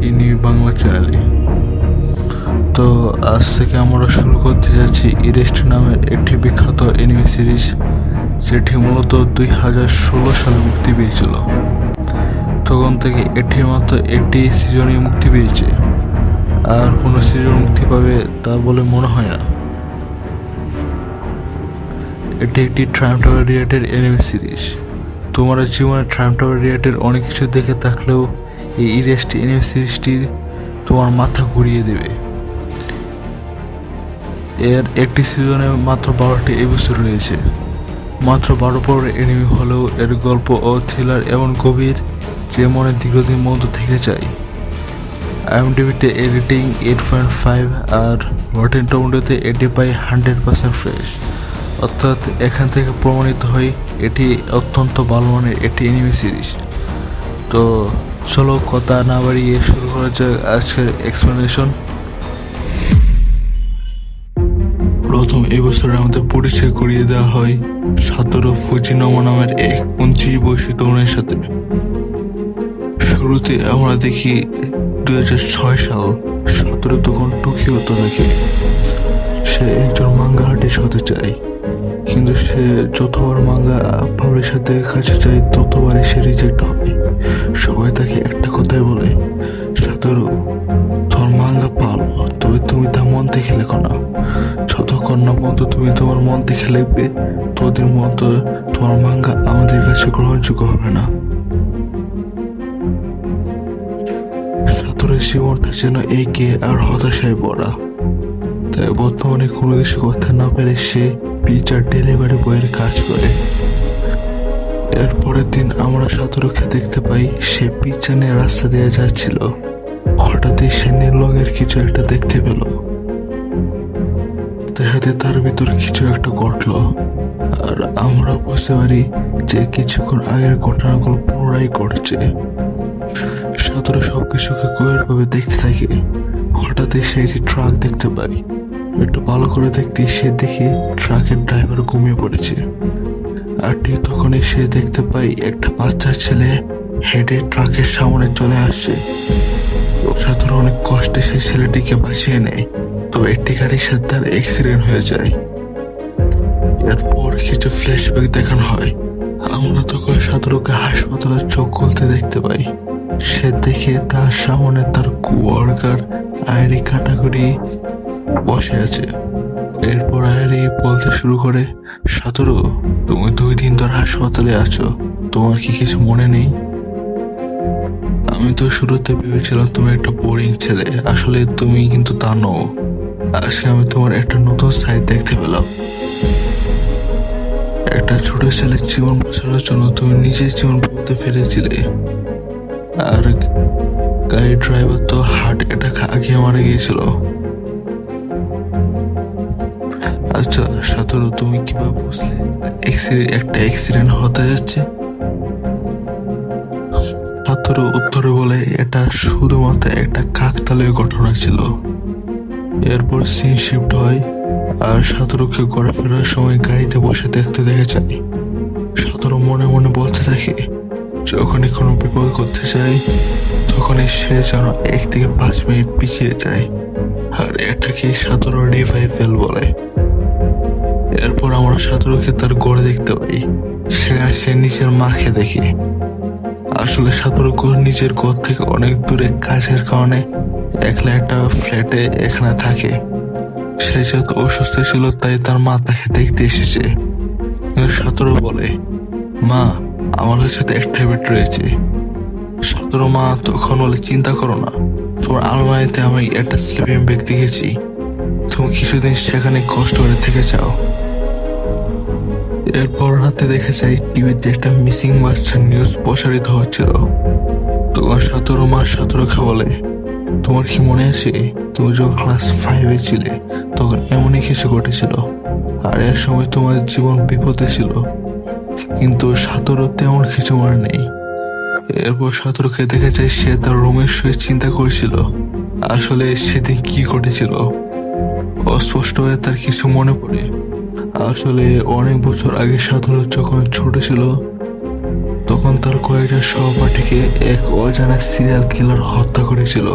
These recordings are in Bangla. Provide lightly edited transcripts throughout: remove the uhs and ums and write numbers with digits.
ইনি বাংলা চ্যানেলে। তো আজ থেকে আমরা শুরু করতে যাচ্ছি ইরেস্ট নামের একটি বিখ্যাত এনিমে সিরিজ, যেটি মূলত 2016 সালে মুক্তি পেয়েছিল। তখন থেকে এটি মাত্র একটি সিজনই মুক্তি পেয়েছে, আর কোনো সিজন মুক্তি পাবে তা বলে মনে হয় না। এটি একটি time travel related anime series. তোমরা জীবনে টাইম ট্রাভেল রিলেটেড অনেক কিছু দেখে থাকলেও এই ইরেস্ট এনিমে সিরিজটি তোমার মাথা ঘুরিয়ে দেবে। এর একটি সিজনে মাত্র 12টি এপিসোড রয়েছে। মাত্র 12 পরের এনিমে হলেও এর গল্প ও থ্রিলার এমন গভীর যে মনে দীর্ঘদিন মতো থেকে যায়। IMDb-তে এর রেটিং 8.5 আর রটেন টমেটোতে এটি পায় 100% ফ্রেশ। অর্থাৎ এখান থেকে প্রমাণিত হয় এটি অত্যন্ত ভালো মানের একটি এনিমে সিরিজ। তো চলো কথা না বাড়িয়ে শুরু করা যাক আজকের এক্সপ্লেনেশন। প্রথম এপিসোডে আমাদের পরিচয় করিয়ে দেওয়া হয় সাতোরু ফুজিনোমা নামের এক 29 বয়সী তরুণের সাথে। শুরুতে আমরা দেখি 2006 সাল সাতোরু তখন টোকিওতে থাকে। সে একজন মাঙ্গা আর্টিস্ট হতে চায়, কিন্তু সে যতবার মাঙ্গা পাবলিশারদের কাছে যায় ততবারই সে রিজেক্ট হয়। সবাই তাকে একটা কথাই বলে, সাতোরু তোমার মাঙ্গা পালো, তবে তুমি তা মন থেকে লেখো না। যতক্ষণ না পর্যন্ত তুমি তোমার মন থেকে লিখবে ততদিন পর্যন্ত তোমার মাঙ্গা আমাদের কাছে গ্রহণযোগ্য হবে না। সাতোরুর জীবনটা যেন এগিয়ে আর হতাশায় ভরা। তাই বর্তমানে কোনো কিছু করতে না পেরে সে পিৎজা ডেলিভারি বয়ের কাজ করে। এর পরের দিন আমরা সাতোরুকে দেখতে পাই সে পিৎজা নিয়ে রাস্তা দিয়ে যাচ্ছিল। হঠাৎই সে নীল রঙের কিছু একটা দেখতে পেল। দেখাতে তার ভিতর কিছু একটা ঘটলো, আর আমরা বুঝতে পারি যে কিছুক্ষণ আগের ঘটনাগুলো পুনরায় ঘটছে। সাতোরু সবকিছুকে গভীরভাবে দেখতে থাকে। হঠাৎই সে একটি ট্রাক দেখতে পায়। একটু ভালো করে দেখতে সে দেখে ট্রাকের ড্রাইভার ঘুমিয়ে পড়েছে। আর ঠিক তখনই সে দেখতে পাই একটা বাচ্চা ছেলে হেঁটে ট্রাকের সামনে চলে আসছে। সাতোরু অনেক কষ্টে সেই ছেলেটিকে বাঁচিয়ে নেয়, তো একটি গাড়ির সাথে তার অ্যাক্সিডেন্ট হয়ে যায়। এরপর কিছু ফ্ল্যাশব্যাক দেখানো হয়। আমরা তখন সাতোরুকে হাসপাতালে চোখ খুলতে দেখতে পাই। সে দেখে তার সামনে তার কোয়ার্কার আইরি কাটাকুটি বসে আছে। এরপর আইরি বলতে শুরু করে, সাতোরু তুমি 2 দিন ধরে হাসপাতালে আছো, তোমার কি কিছু মনে নেই? আমি তো শুরুতে ভেবেছিলাম তুমি একটা বোরিং ছেলে, আসলে তুমি কিন্তু তা নও। আজকে আমি তোমার একটা নতুন সাইড দেখতে পেলাম। একটা ছোট ছেলের জীবন বাঁচানোর জন্য তুমি নিজের জীবন বিপদে ফেলেছিলে, আর গাড়ির ড্রাইভার তো হার্ট অ্যাটাক আগে মারা গিয়েছিল। আচ্ছা সাতোরু, তুমি কিভাবে বুঝলে একটা অ্যাক্সিডেন্ট হতে যাচ্ছে? সাতোরু উত্তরে বলে, এটা শুধুমাত্র একটা কাকতালীয় ঘটনা ছিল। এরপর সিন শিফট হয়, আর সাতোরুকে ঘরে ফেরার সময় গাড়িতে বসে দেখতে দেখা যায়। সাতোরু মনে মনে বলতে থাকে, যখনই কোনো বিপদ করতে যায় তখনই সে যেন 1 থেকে 5 মিনিট পিছিয়ে যায়, আর এটাকে সাতোরু রিভাইভেল বলে। এরপর আমরা সাতোরুকে তার ঘরে দেখতে পাই। সেখানে সে নিজের মাকে দেখে। আসলে সাতোরু নিজের ঘর থেকে অনেক দূরে কাজের কারণে একলা একটা ফ্ল্যাটে এখানে থাকে। সে যেহেতু অসুস্থ ছিল তাই তার মা তাকে দেখতে এসেছে। কিন্তু সাতোরু বলে, মা আমার কাছে তো একটা বেড রয়েছে। সাতোরু মা তখন বলে, চিন্তা করো না, তোমার আলমারিতে আমি একটা স্লিপিং ব্যাগ দেখেছি, তুমি কিছুদিন সেখানে কষ্ট করে থেকে যাও। এরপর রাতে দেখা যায় টিভিতে একটা মিসিং বাচ্চার নিউজ প্রচারিত হচ্ছিল। তখন সাতোরু মা সাতোরুকে বলে, তোমার কি মনে আছে তুমি যখন ক্লাস 5-এ ছিলে তখন এমনই কিছু ঘটেছিল, আর এর সময় তোমার জীবন বিপদে ছিল? কিন্তু সাতোরু তেমন কিছু মনে নেই। এরপর সাতোরুকে দেখা যায় সে তার রুমের শুয়ে চিন্তা করেছিল আসলে সেদিন কি ঘটেছিল। অস্পষ্টভাবে তার কিছু মনে পড়ে। আসলে অনেক বছর আগে সাতোরু যখন ছোট ছিল তখন তার কয়েকজন সহপাঠীকে এক অজানা সিরিয়াল কিলার হত্যা করেছিল।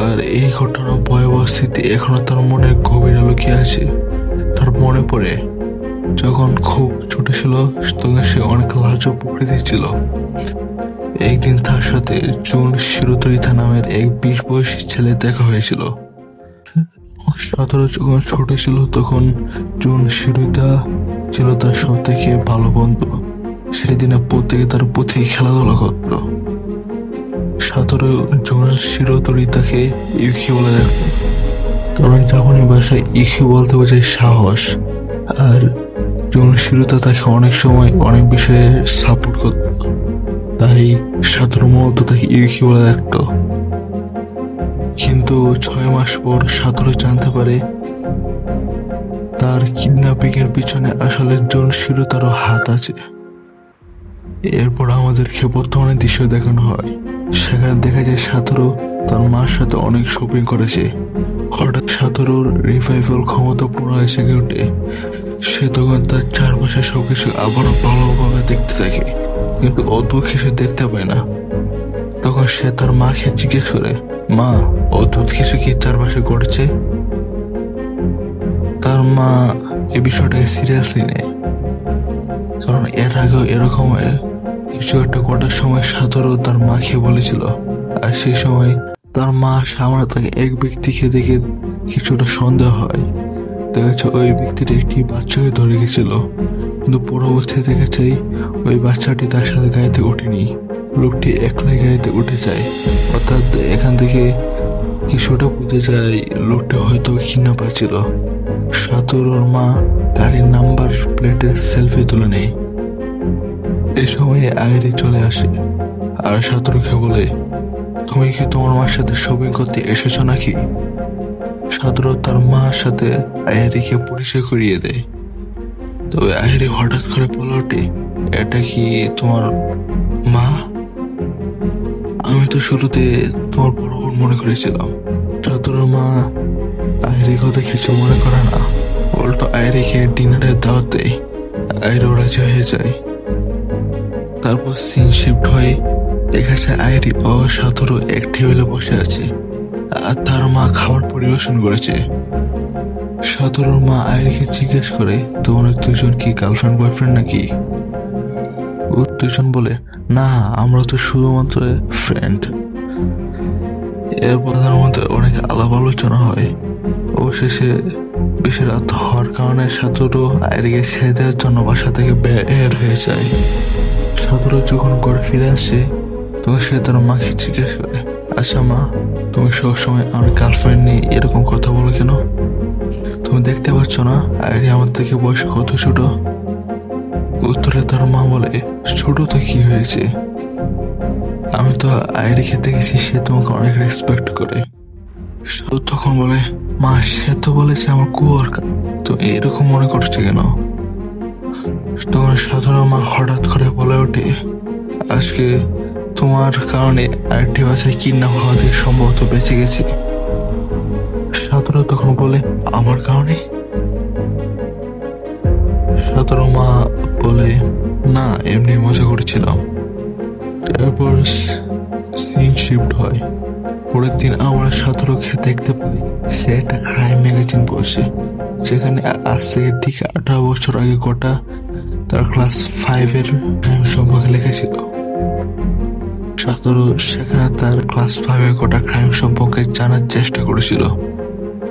আর এই ঘটনার ভয়াবহ স্মৃতি এখনো তার মনে গভীরে লুকিয়ে আছে। তার মনে পড়ে যখন খুব ছোট ছিল তখন সে অনেক লাজুক প্রকৃতির ছিল। একদিন তার সাথে জুন শিরোতরিতা নামের এক 20 বয়সী ছেলে দেখা হয়েছিল। সাতরা যখন ছোট ছিল তখন জুন শিরোতা ছিল তার সব থেকে ভালো বন্ধু। সেদিনে প্রত্যেকে তার প্রতি খেলাধুলা করত। সাতরে জুন শিরোতরিতাকে ইউকি বলে দেখত, কারণ জাপানি ভাষায় ইউকি বলতে বোঝায় সাহস। আর জুন শিরোতা তাকে অনেক সময় অনেক বিষয়ে সাপোর্ট করত, তাই সাতর মূলত তাকে ইউকি বলে দেখত। কিন্তু 6 মাস পর সাতরে জানতে পারে তার কিডন্যাপিং এর পিছনে আসলে জুন শিরোতারও হাত আছে। এরপর আমাদেরকে বর্তমানে দৃশ্য দেখানো হয়। সেখানে দেখা যায় সাতরো তার মার সাথে অনেক শপিং করেছে। হঠাৎ সাতরোর রিভাইভাল ক্ষমতা পুরো এসে ওঠে। সে তখন তার চারপাশে সবকিছু আবারও ভালোভাবে দেখতে থাকে, কিন্তু অদ্ভুত কিছু দেখতে পায় না। তখন সে তার মাকে জিজ্ঞেস করে, মা, অদ্ভুত কিছু কি চারপাশে ঘটছে? তার মা এই বিষয়টাকে সিরিয়াসলি নেয়, কারণ এর আগেও এরকম কিছু একটা ঘটার সময় সাতরও তার মাকে বলেছিল। আর সেই সময় তার মা সামনে তাকে এক ব্যক্তিকে দেখে কিছুটা সন্দেহ হয়। দেখা যাচ্ছে ওই ব্যক্তিটা একটি বাচ্চাকে ধরে গেছিল, কিন্তু পরবর্তীতে দেখেছে ওই বাচ্চাটি তার সাথে গাড়িতে ওঠেনি, লোকটি একলাই গাড়িতে উঠে যায়। অর্থাৎ এখান থেকে কিছুটা বুঝে যায় লোকটা হয়তো কিডন্যাপার ছিল। সাতরোর মা গাড়ির নাম্বার প্লেটের সেলফি তুলে নেয়। এই সময় আইরি চলে আসে আর সাতরুকে বলে, তুমি কি তোমার মার সাথে শপিং করতে এসেছো নাকি? সাতরো তার মার সাথে আইরিকে পরিচয় করিয়ে দেয়। তবে আইরি হঠাৎ করে বলে ওঠে, এটা কি তোমার মা? আমি তো শুরুতে তোমার বড় বোন মনে করেছিলাম। সাতরোর মা আইরি কথা কিছু মনে করে না, উল্টো আইরিকে ডিনারের দাওয়াত দেয়। আইরিও রাজি হয়ে যায়। তারপর সিন শিফট হয়ে দেখা যায় আইরি ও সাতরো এক টেবিলে বসে আছে আর তার মা খাবার পরিবেশন করেছে। সাতরোর মা আইরিকে জিজ্ঞেস করে, তোমার দুজন কি গার্লফ্রেন্ড বয়ফ্রেন্ড নাকি? ও দুজন বলে, না, আমরা তো শুধুমাত্র ফ্রেন্ড। এরপর তার মধ্যে অনেক আলাপ আলোচনা হয়। অবশেষে বেশি রাত হওয়ার কারণে সাতরো আইরিকে ছেড়ে দেওয়ার জন্য বাসা থেকে বের হয়ে যায়। সাতরো যখন ঘরে ফিরে আসে তখন সে তার মাকে জিজ্ঞেস করে, আচ্ছা মা, তুমি সবসময় আমার গার্লফ্রেন্ড নিয়ে এরকম কথা বলো কেন? তুমি দেখতে পাচ্ছ না আইরি আমার থেকে বয়স কত ছোট? উত্তরে তার মা বলে, ছোট তো কি হয়েছে, আমি তো আইরিকে দেখেছি সে তোমাকে অনেক রেসপেক্ট করে। তখন বলে, মা, সে তো বলেছে আমার কোয়ার্কার, তো এরকম মনে করছে কেন? তখন সাধারণ মা হঠাৎ করে বলে ওঠে, আজকে তোমার কারণে আরেকটি বাসায় কিডন্যাপ হওয়া থেকে সম্ভবত বেঁচে গেছে। সাধারণ তখন বলে, আমার কারণে? সাধারণ মা বলে, না, এমনি মজা করছিলাম। এরপর সিন শিফট হয়। পরের দিন আমরা সাতরোকে দেখতে পাই সে একটা ক্রাইম ম্যাগাজিন পড়ছে, যেখানে আজ থেকে ঠিক 18 বছর আগে গোটা তার ক্লাস 5-এর ক্রাইম সম্পর্কে লেখেছিল। সাতরো সেখানে তার ক্লাস 5-এর গোটা ক্রাইম সম্পর্কে জানার চেষ্টা করেছিল।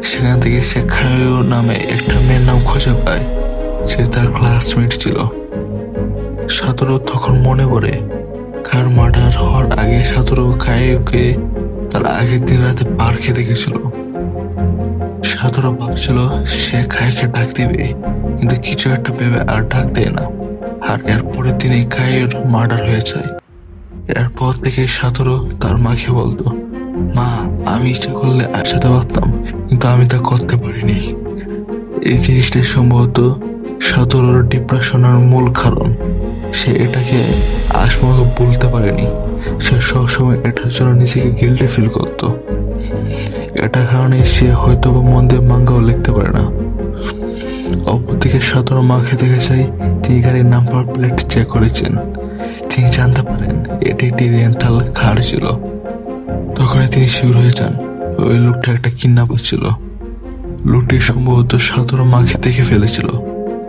সেখান থেকে সে খায়ো নামে একটা মেয়ের নাম খুঁজে পায়, সে তার ক্লাসমেট ছিল। সাতরো তখন মনে পড়ে কার মার্ডার হওয়ার আগে সাতরো খায়োকে তার আগের দিন রাতে পার্কে দেখেছিল। সাতরো ভাবছিল সে খায়কে ডাক দিবে, কিন্তু কিছু একটা ভেবে আর ডাক দেয় না। আর এর পরের দিনে খায়ের মার্ডার হয়ে যায়। এরপর থেকে সাতরো তার মাকে বলতো, মা, আমি ইচ্ছা করলে আসাতে পারতাম, কিন্তু আমি তা করতে পারিনি। এই জিনিসটা সম্ভবত সাতরোর ডিপ্রেশনের মূল কারণ। সে এটাকে আজ পর্যন্ত বলতে পারেনি। সে সবসময় এটার জন্য নিজেকে গিল্টি ফিল করত। এটার কারণে সে হয়তো বা মন দিয়ে মাঙ্গাও লিখতে পারে না। অপরদিকে সাধারণ মাকে দেখা যায় তিনি গাড়ির নাম্বার প্লেট চেক করেছেন। তিনি জানতে পারেন এটি একটি রেন্টাল কার ছিল। তখনই তিনি শিওর হয়ে যান ওই লোকটা একটা কিডন্যাপার ছিল। লোকটি সম্ভবত সাতোরু মাকে দেখে ফেলেছিল,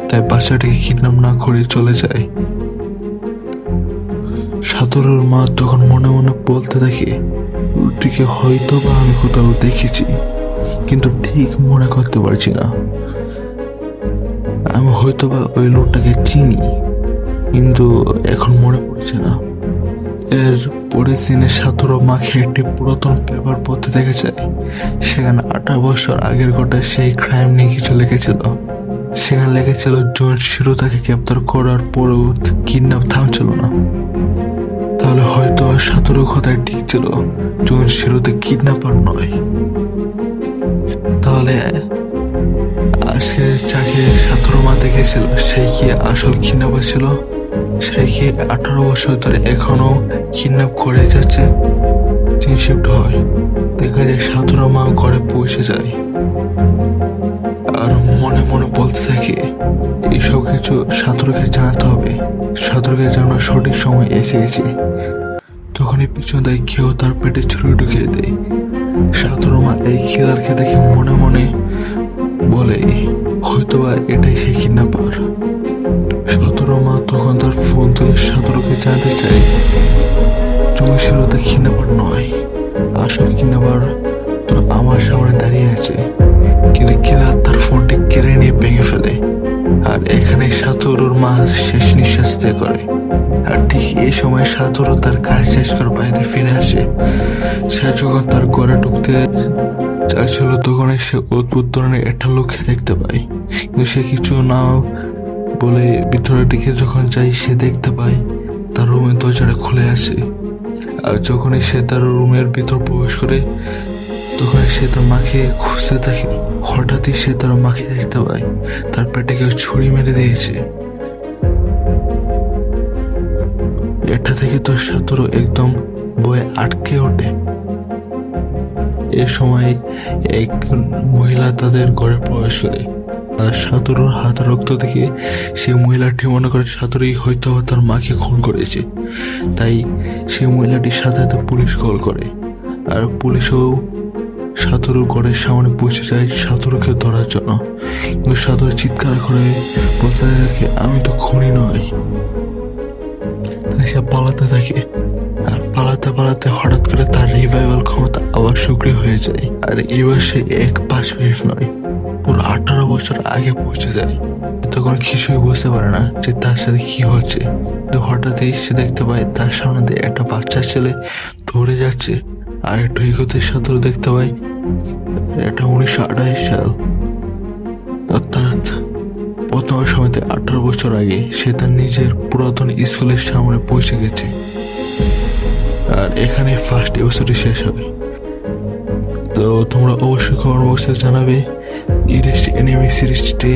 তাই বাচ্চাটিকে কিডন্যাপ না করে চলে যায়। সাতোরুর মা তখন মনে মনে বলতে থাকে, লোকটিকে হয়তো বা আমি কোথাও দেখেছি, কিন্তু ঠিক মনে করতে পারছি না। আমি হয়তো বা ওই লোকটাকে চিনি, কিন্তু এখন মনে পড়ছে না। এর পরের দিনে সাতোরু মাকে একটি পুরাতন পেপার পড়তে দেখা যায়। সেখানে 18 বছর আগের ঘটা সেই ক্রাইম নিয়ে কিছু লিখেছিল। সেখানে লিখেছিল জুনশিরো তাকে গ্রেপ্তার করার পরেও কিডন্যাপ থামছিল না। তাহলে হয়তো সাতোরু কথায় ঠিক ছিল, জুনশিরোতে কিডন্যাপার নয়। তাহলে আজকে যাকে সাতোরু মা দেখেছিল সে কি আসল কিডন্যাপার ছিল? সে কি 18 বছর ধরে এখনো কিডন্যাপ করে যাচ্ছে? দিন শিফট হয়, দেখা যায় সাতোরু মা ঘরে পৌঁছে যায় আর মনে মনে বলতে থাকে, এইসব কিছু সাতোরুকে জানাতে হবে। সাতোরুকে জানার সঠিক সময় এসে গেছে। তখনই পিছন দিয়ে কেউ তার পেটে ছুরি ঢুকিয়ে দেয়। সাতোরু মা এই কিলারকে দেখে মনে মনে বলে, হয়তোবা এটাই সেই কিডন্যাপার। সাতোরু মা তখন তার ফোন তুলে সাতোরুকে জানতে চায়, জুনশিরোতে কিডন্যাপার নয়, আসল কিডন্যাপার তো আমার সামনে দাঁড়িয়ে আছে। কিন্তু কিলার তার ফোনটি কেড়ে নিয়ে ভেঙে ফেলে। আর এখানে সাতোরুর মা শেষ নিঃশ্বাস ত্যাগ করে। আর ঠিক এই সময় সাতোরু তার কাজ শেষ করে বাইরে ফিরে আসে। সে যখন তার ঘরে ঢুকতে চাইছিল তখনই সে অদ্ভুত ধরনের একটা লোককে দেখতে পায়। কিন্তু সে কিছু না বলে ভিতরের দিকে যখন যাই সে দেখতে পায় তার রুমের দরজাটা খুলে আসে। আর যখনই সে তার রুমের ভিতর প্রবেশ করে তখন সে তার মাকে খুঁজতে থাকে। হঠাৎই সে তার মাকে দেখতে পায় তার পেটে কেউ ছুরি মেরে দিয়েছে। এটা থেকে তো সাতোরু একদম ভয়ে আটকে ওঠে। এ সময় এক মহিলা তাদের ঘরে প্রবেশ করে। আর সাতোরুর হাতে রক্ত দেখে সেই মহিলাটি মনে করে সাতোরুই হয়তো তার মাকে খুন করেছে। তাই সেই মহিলাটির সাথে সাথে পুলিশ কল করে। আর পুলিশও সাতোরুর ঘরের সামনে পৌঁছে যায় সাতোরুকে ধরার জন্য। কিন্তু সাতোরু চিৎকার করে বলতে থাকে, আমি তো খুনি নই। তাই সে পালাতে থাকে। আর পালাতে পালাতে হঠাৎ করে তার রিভাইভাল ক্ষমতা আবার সক্রিয় হয়ে যায়। আর এবার সে 1-5 মিনিট নয়, পুরো 18 বছর আগে পৌঁছে যায়। তখন কিছুই বুঝতে পারে না যে তার সাথে কি হচ্ছে। কিন্তু হঠাৎই সে দেখতে পায় তার সামনে দিয়ে একটা বাচ্চা ছেলে দৌড়ে যাচ্ছে। আর একটু এগোতে সাতোরু দেখতে পায় এটা 1928 সাল, অর্থাৎ প্রথম সময়তে 18 বছর আগে সে তার নিজের পুরাতন স্কুলের সামনে পৌঁছে গেছে। আর এখানে ফার্স্ট এপিসোডটি শেষ হয়। তো তোমরা অবশ্যই কমেন্ট বক্সে জানাবে এনিমে সিরিজটি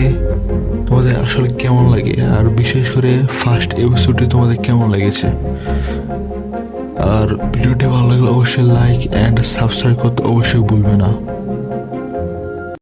তোমাদের আসলে কেমন লাগে, আর বিশেষ করে ফার্স্ট এপিসোডটি তোমাদের কেমন লেগেছে। আর ভিডিওটি ভালো লাগলে অবশ্যই লাইক অ্যান্ড সাবস্ক্রাইব করতে অবশ্যই ভুলবে না।